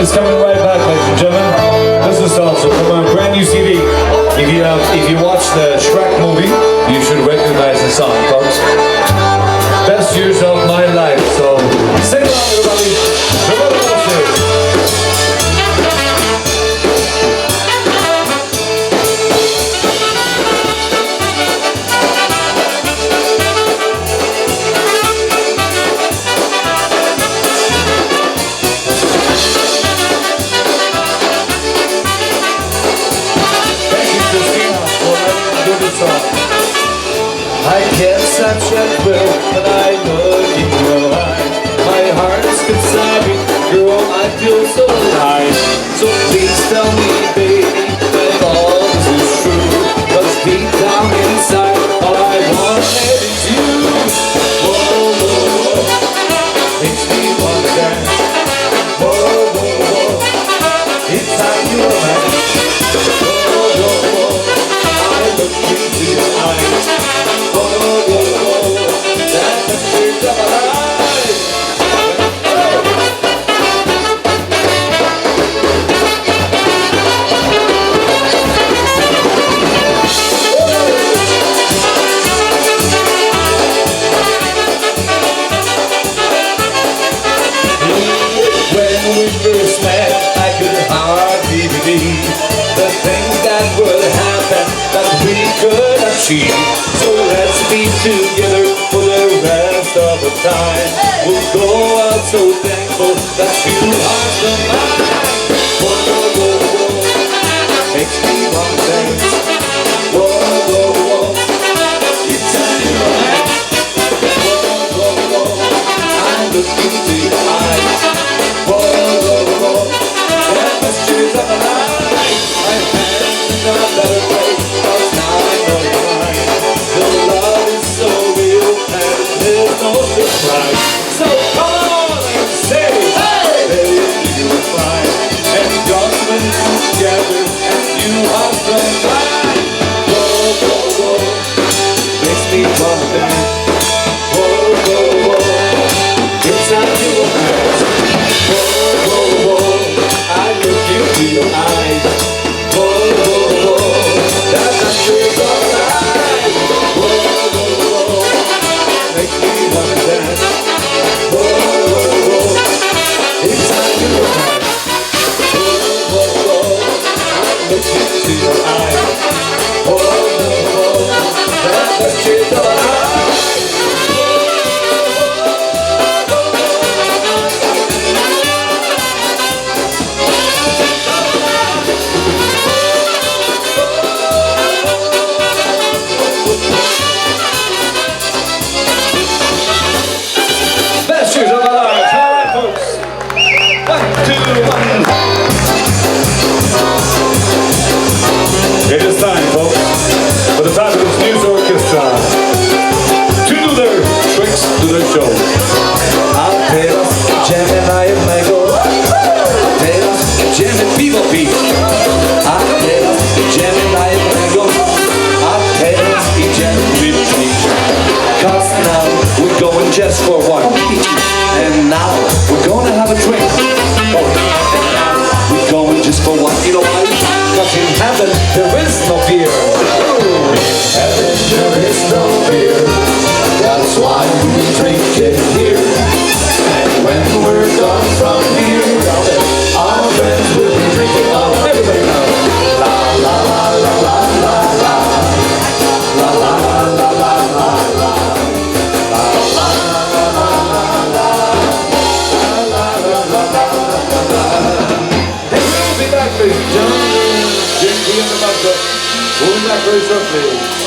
is coming right back, ladies and gentlemen. This is also from our brand new CD. If you watch the Shrek movie, you should recognize the song, folks. Best years of my life. So sing along, everybody. I get such a thrill when I look in your eyes. My heart's consigned, girl, I feel so alive. So please tell me, baby, that all this is true. 'Cause deep down inside, all I want is you. Whoa, whoa, whoa, makes me wanna dance. Whoa, whoa, whoa, inside your eyes. Whoa, whoa, whoa, I look into your eyes. When we first met, I could hardly believe the things that would happen, that we could achieve. So let's be together for the rest of the time. We'll go out so thankful that you are the mine. Whoa, whoa, whoa, whoa, makes me want to dance. Whoa, whoa, whoa, it's on your eyes. Whoa, whoa, whoa, I look into your eyes. Whoa, whoa, whoa, that must choose up a line. My hands in a better place, 'cause now I know you're mine. The love is so real, and there's no surprise. So come on and say, hey, baby, you're fine. And just when we're together, and you are the mine. Whoa, whoa, whoa, makes me wanna dance. Whoa, whoa, whoa, inside your eyes. Whoa, whoa, whoa, I look into your eyes. Whoa, whoa, whoa, that's the truth of life. Whoa, whoa, whoa, makes me wanna dance. Whoa, whoa, whoa, inside your eyes. Whoa, whoa, whoa, I look into your eyes. Whoa, whoa, whoa, that's the truth of life. Best years of my life. All right, folks. 1, 2, 1. It is time, folks, for the Fabulous News Orchestra to do their tricks to their show. Apenas Gemini Mego, apenas Gemini People Peak, apenas Gemini Mego, apenas Gemini People Peak. 'Cause now we're going just for one. And now we're gonna have a drink. Oh, and now we're going just for one. You know why? 'Cause in heaven there is no fear. In heaven there is no fear. That's why we drink it here. And when we're gone from here, our friends will be drinking all. Everybody now. La la la la la la la. La la la la la la la. Ladies and gentlemen, Jim B and the Bunker. We'll be back very shortly.